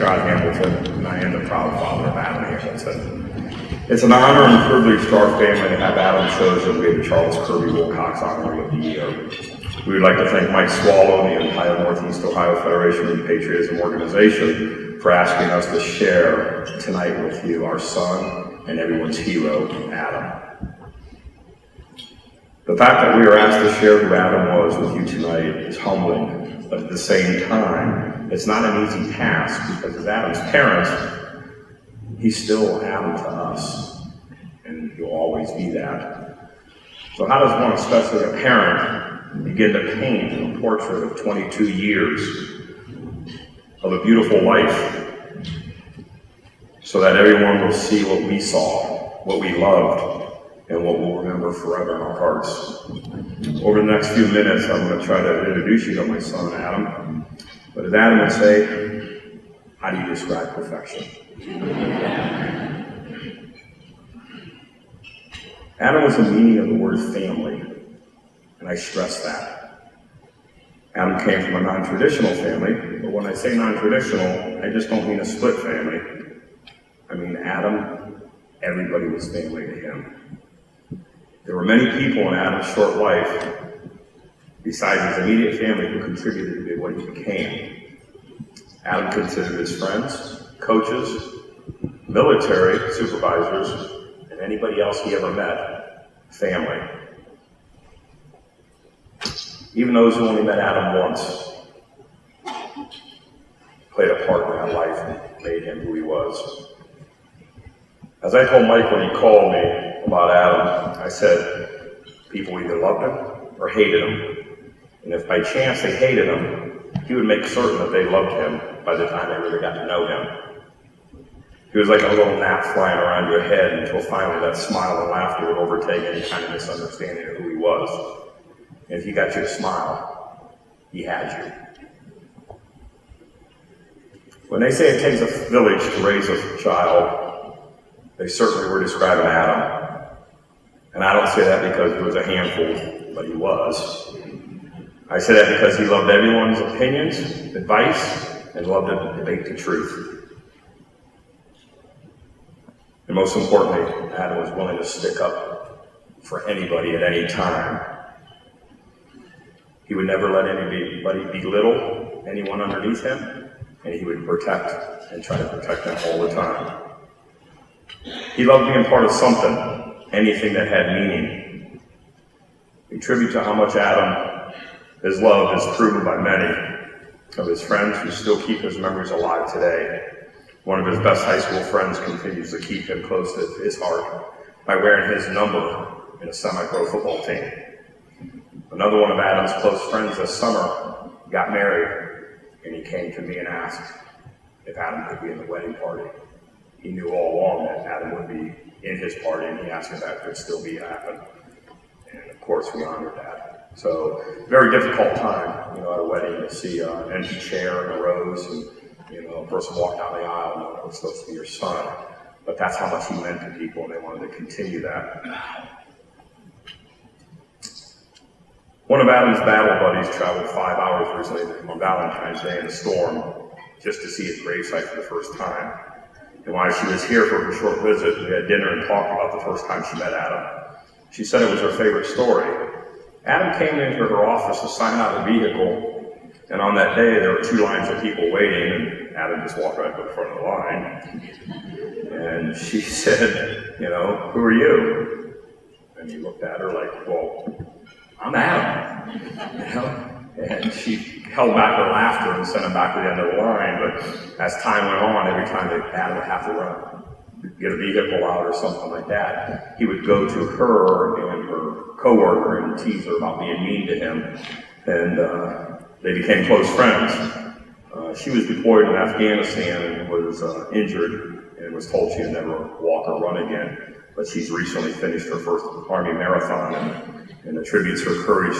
Scott Hamilton, and I am the proud father of Adam Hamilton. It's an honor and privilege to our family to have Adam chosen to be the Charles Kirby Wilcox Honorary of the Year. We would like to thank Mike Swallow and the entire Northeast Ohio Federation of Patriotism Organization for asking us to share tonight with you our son and everyone's hero, Adam. The fact that we are asked to share who Adam was with you tonight is humbling, but at the same time, it's not an easy task because as Adam's parents, he's still Adam to us, and he'll always be that. So how does one, especially a parent, begin to paint a portrait of 22 years of a beautiful life so that everyone will see what we saw, what we loved, and what we'll remember forever in our hearts? Over the next few minutes, I'm going to try to introduce you to my son, Adam. But as Adam would say, how do you describe perfection? Adam was the meaning of the word family, and I stress that. Adam came from a non-traditional family, but when I say non-traditional, I just don't mean a split family. I mean Adam, everybody was family to him. There were many people in Adam's short life, besides his immediate family, who contributed to what he became. Adam considered his friends, coaches, military supervisors, and anybody else he ever met family. Even those who only met Adam once played a part in that life and made him who he was. As I told Mike when he called me about Adam, I said people either loved him or hated him. And if by chance they hated him, he would make certain that they loved him by the time they really got to know him. He was like a little gnat flying around your head until finally that smile and laughter would overtake any kind of misunderstanding of who he was. And if he got you to smile, he had you. When they say it takes a village to raise a child, they certainly were describing Adam. And I don't say that because he was a handful, but he was. I say that because he loved everyone's opinions, advice, and loved to debate the truth. And most importantly, Adam was willing to stick up for anybody at any time. He would never let anybody belittle anyone underneath him, and he would protect and try to protect them all the time. He loved being part of something, anything that had meaning. In tribute to how much Adam, his love is proven by many of his friends who still keep his memories alive today. One of his best high school friends continues to keep him close to his heart by wearing his number in a semi-pro football team. Another one of Adam's close friends this summer got married, and he came to me and asked if Adam could be in the wedding party. He knew all along that Adam would be in his party, and he asked if that could still be happen. And of course, we honored that. So, very difficult time, at a wedding to see an empty chair and a rose, and a person walk down the aisle knowing it was supposed to be your son. But that's how much he meant to people, and they wanted to continue that. One of Adam's battle buddies traveled 5 hours recently on Valentine's Day in a storm just to see his gravesite for the first time. And while she was here for her short visit, we had dinner and talked about the first time she met Adam. She said it was her favorite story. Adam came into her office to sign out a vehicle, and on that day there were 2 lines of people waiting, and Adam just walked right to the front of the line. And she said, who are you? And he looked at her like, well, I'm Adam. And she held back her laughter and sent him back to the end of the line. But as time went on, every time that Adam would have to run, get a vehicle out or something like that, he would go to her and her coworker and tease her about being mean to him. And they became close friends. She was deployed in Afghanistan and was injured and was told she'd never walk or run again. But she's recently finished her first Army marathon and attributes her courage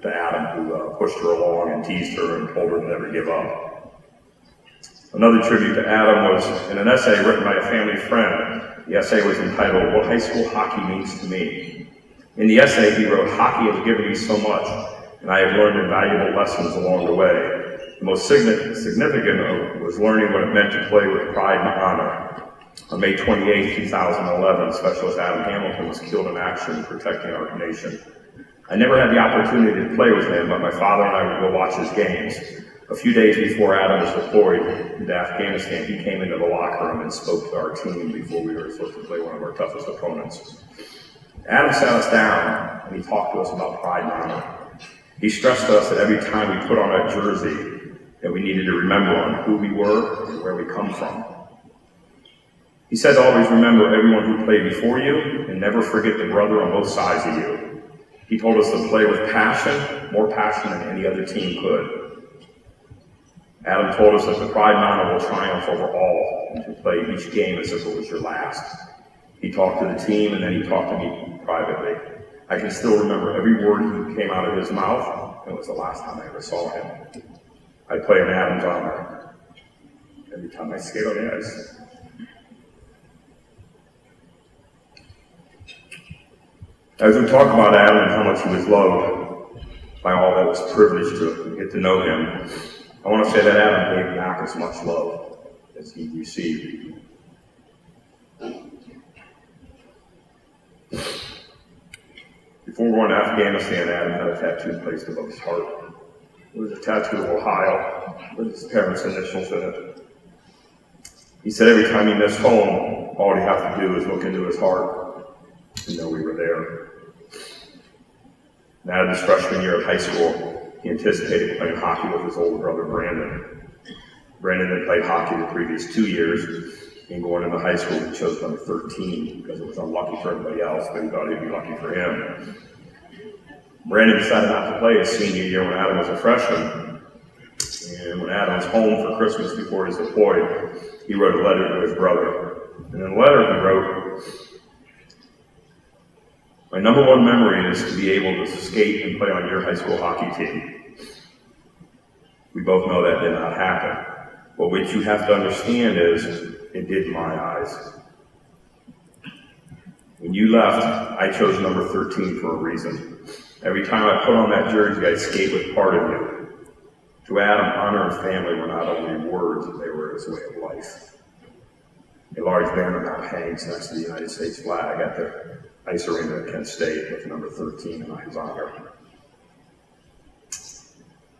to Adam, who pushed her along and teased her and told her to never give up. Another tribute to Adam was in an essay written by a family friend. The essay was entitled, What High School Hockey Means to Me. In the essay, he wrote, Hockey has given me so much, and I have learned invaluable lessons along the way. The most significant was learning what it meant to play with pride and honor. On May 28, 2011, Specialist Adam Hamilton was killed in action protecting our nation. I never had the opportunity to play with him, but my father and I would go watch his games. A few days before Adam was deployed into Afghanistan, he came into the locker room and spoke to our team before we were supposed to play one of our toughest opponents. Adam sat us down and he talked to us about pride and honor. He stressed to us that every time we put on that jersey, that we needed to remember on who we were and where we come from. He said to always remember everyone who played before you and never forget the brother on both sides of you. He told us to play with passion, more passion than any other team could. Adam told us that the pride and honor will triumph over all and to play each game as if it was your last. He talked to the team and then he talked to me privately. I can still remember every word that came out of his mouth, and it was the last time I ever saw him. I play in Adam's honor every time I skate on the ice. As we talk about Adam and how much he was loved by all that was privileged to get to know him, I want to say that Adam gave back as much love as he received. Before going to Afghanistan, Adam had a tattoo placed above his heart. It was a tattoo of Ohio with his parents' initials in it. He said every time he missed home, all he'd have to do was look into his heart and know we were there. And out of his freshman year of high school, he anticipated playing hockey with his older brother, Brandon. Brandon had played hockey the previous 2 years, and going into high school, he chose number 13 because it was unlucky for everybody else, but he thought it'd be lucky for him. Brandon decided not to play his senior year when Adam was a freshman. And when Adam was home for Christmas before he was deployed, he wrote a letter to his brother. And in the letter he wrote, "My number one memory is to be able to skate and play on your high school hockey team." We both know that did not happen. But what you have to understand is, it did in my eyes. When you left, I chose number 13 for a reason. Every time I put on that jersey, I'd skate with part of you. To Adam, honor and family were not only words, they were his way of life. A large banner now hangs next to the United States flag at the ice arena at Kent State with number 13 in his honor.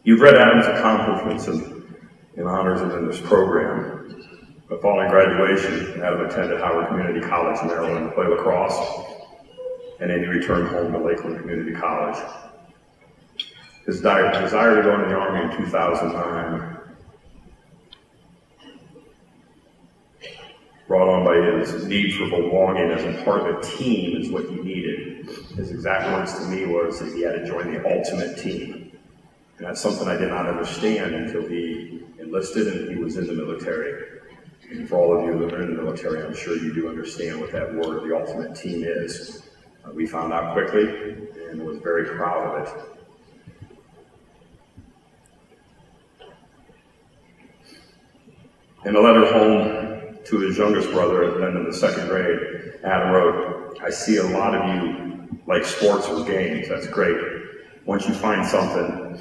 You've read Adam's accomplishments and honors in this program. But following graduation, Adam attended Howard Community College in Maryland to play lacrosse, and then he returned home to Lakeland Community College. His desire to go into the Army in 2009, brought on by his need for belonging as a part of a team, is what he needed. His exact words to me was that he had to join the ultimate team. And that's something I did not understand until he enlisted and he was in the military. And for all of you that are in the military, I'm sure you do understand what that word, the ultimate team, is. We found out quickly and was very proud of it. In a letter home to his youngest brother, then in the second grade, Adam wrote, "I see a lot of you like sports or games. That's great. Once you find something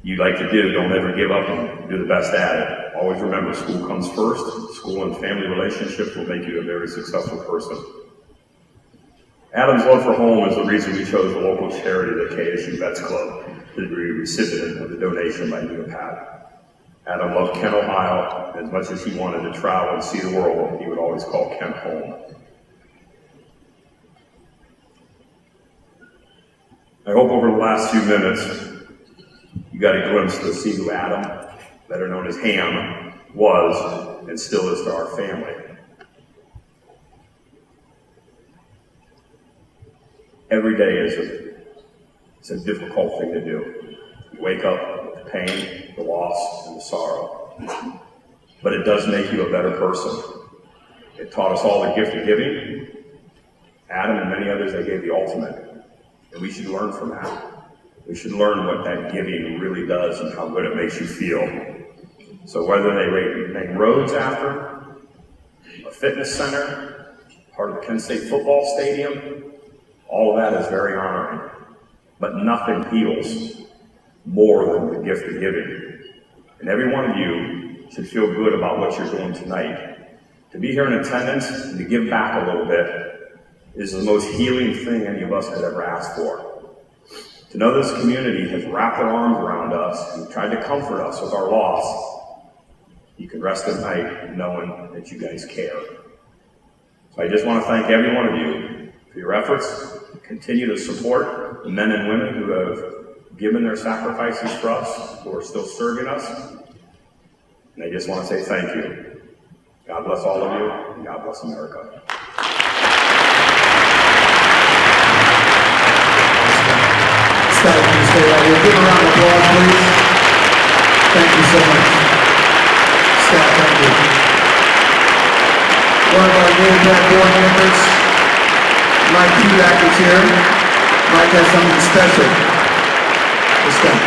you like to do, don't ever give up and do the best at it. Always remember, school comes first. School and family relationships will make you a very successful person." Adam's love for home is the reason we chose the local charity, the KSU Vets Club, to be a recipient of the donation by NEOPAT. Adam loved Kent, Ohio, and as much as he wanted to travel and see the world, he would always call Kent home. I hope over the last few minutes, you got a glimpse to see who Adam, better known as Ham, was and still is to our family. Every day is a difficult thing to do. You wake up with the pain, the loss, and the sorrow. But it does make you a better person. It taught us all the gift of giving. Adam and many others, they gave the ultimate. And we should learn from that. We should learn what that giving really does and how good it makes you feel. So whether they name roads after, a fitness center, part of the Kent State football stadium, all of that is very honoring. But nothing heals more than the gift of giving. And every one of you should feel good about what you're doing tonight. To be here in attendance and to give back a little bit is the most healing thing any of us could ever ask for. To know this community has wrapped their arms around us and tried to comfort us with our loss, you can rest at night knowing that you guys care. So I just want to thank every one of you for your efforts. Continue to support the men and women who have given their sacrifices for us, who are still serving us. And I just want to say thank you. God bless all of you, and God bless America. Scott, can you stay right here? Give a round of applause, please. Thank you so much. Scott, thank you. One of our NEOPAT board members, Mike Kudak, is here. Mike has something special for Scott.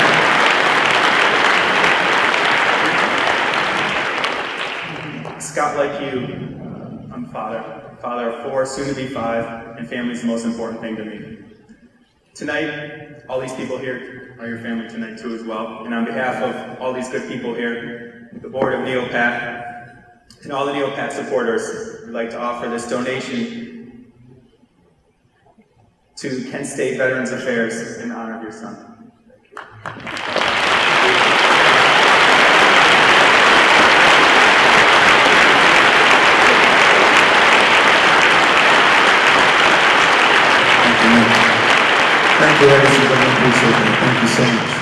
Scott, like you, I'm father of 4, soon to be 5, and family is the most important thing to me. Tonight, all these people here are your family tonight too as well, and on behalf of all these good people here, the board of NEOPAT, and all the NEOPAT supporters, we'd like to offer this donation to Kent State Veterans Affairs in honor of your son. Thank you, ladies and gentlemen. Appreciate it. Thank you so much.